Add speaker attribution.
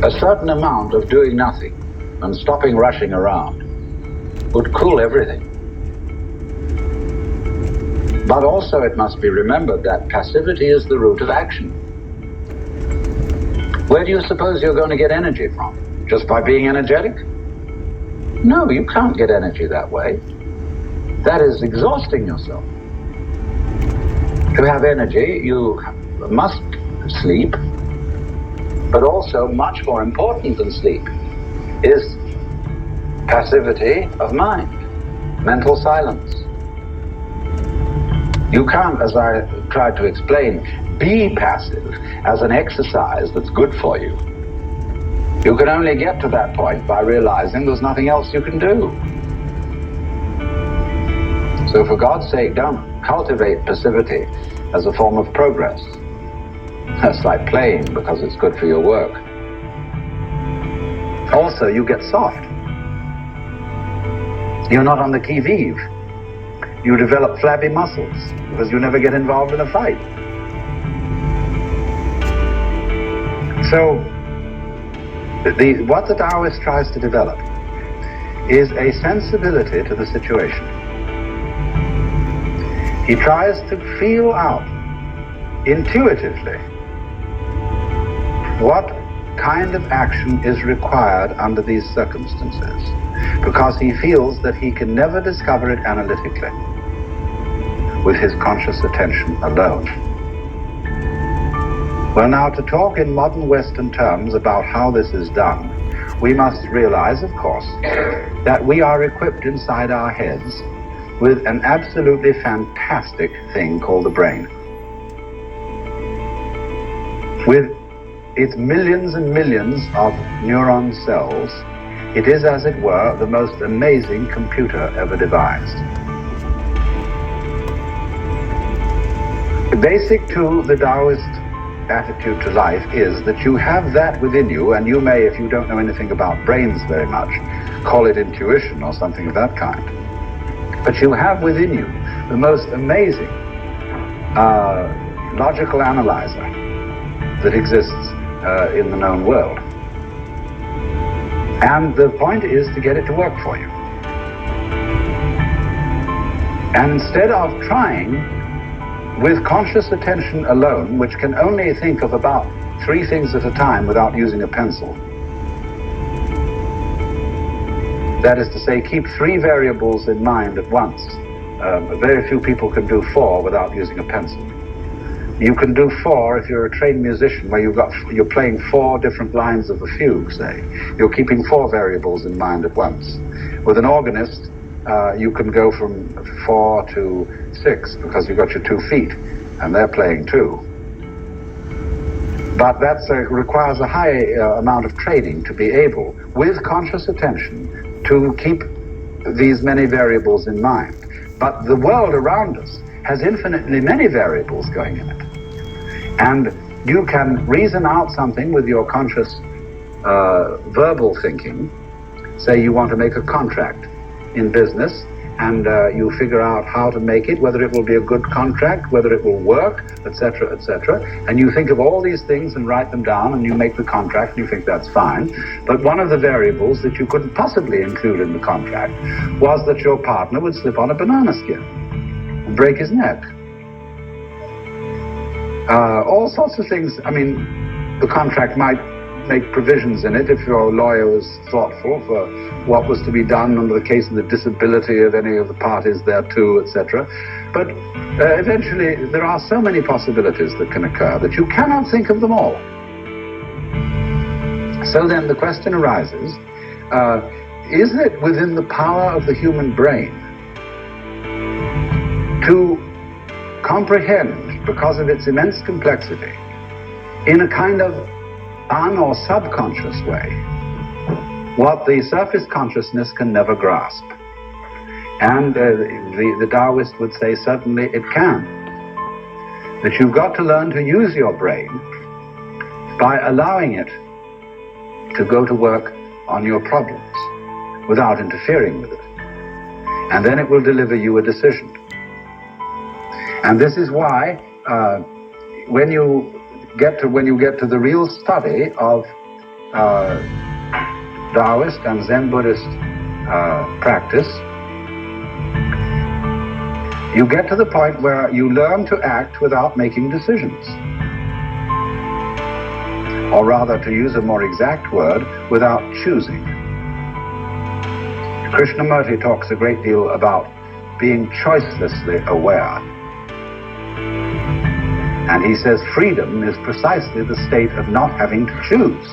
Speaker 1: A certain amount of doing nothing and stopping rushing around would cool everything. But also it must be remembered that passivity is the root of action. Where do you suppose you're going to get energy from? Just by being energetic? No, you can't get energy that way. That is exhausting yourself. To have energy, you must sleep, but also much more important than sleep is passivity of mind, mental silence. You can't, as I tried to explain, be passive as an exercise that's good for you. You can only get to that point by realizing there's nothing else you can do. So for God's sake, don't cultivate passivity as a form of progress. That's like playing because it's good for your work. Also, you get soft. You're not on the qui-vive. You develop flabby muscles because you never get involved in a fight. So, what the Taoist tries to develop is a sensibility to the situation. He tries to feel out intuitively what kind of action is required under these circumstances, because he feels that he can never discover it analytically with his conscious attention alone. Well, now, to talk in modern Western terms about how this is done, we must realize, of course, that we are equipped inside our heads with an absolutely fantastic thing called the brain. With its millions and millions of neuron cells, it is, as it were, the most amazing computer ever devised. Basic to the Taoist attitude to life is that you have that within you, and you may, if you don't know anything about brains very much, call it intuition or something of that kind. But you have within you the most amazing logical analyzer that exists in the known world. And the point is to get it to work for you. And instead of trying with conscious attention alone, which can only think of about 3 things at a time without using a pencil, that is to say, keep 3 variables in mind at once. Very few people can do 4 without using a pencil. You can do 4 if you're a trained musician, where you're playing 4 different lines of a fugue, say. You're keeping 4 variables in mind at once. With an organist, you can go from 4 to 6 because you've got your 2 feet, and they're playing too. But that requires a high amount of training to be able, with conscious attention, to keep these many variables in mind. But the world around us has infinitely many variables going in it. And you can reason out something with your conscious verbal thinking. Say you want to make a contract in business, and you figure out how to make it, whether it will be a good contract, whether it will work, etc., etc. And you think of all these things and write them down, and you make the contract, and you think that's fine. But one of the variables that you couldn't possibly include in the contract was that your partner would slip on a banana skin and break his neck. All sorts of things. I mean, the contract might make provisions in it if your lawyer was thoughtful for what was to be done under the case of the disability of any of the parties thereto, etc. But eventually there are so many possibilities that can occur that you cannot think of them all. So then the question arises, is it within the power of the human brain to comprehend, because of its immense complexity, in a kind of un- or subconscious way, what the surface consciousness can never grasp? And the Taoist would say certainly it can. That you've got to learn to use your brain by allowing it to go to work on your problems without interfering with it. And then it will deliver you a decision. And this is why when you get to the real study of Taoist and Zen Buddhist practice, you get to the point where you learn to act without making decisions. Or rather, to use a more exact word, without choosing. Krishnamurti talks a great deal about being choicelessly aware. And he says freedom is precisely the state of not having to choose.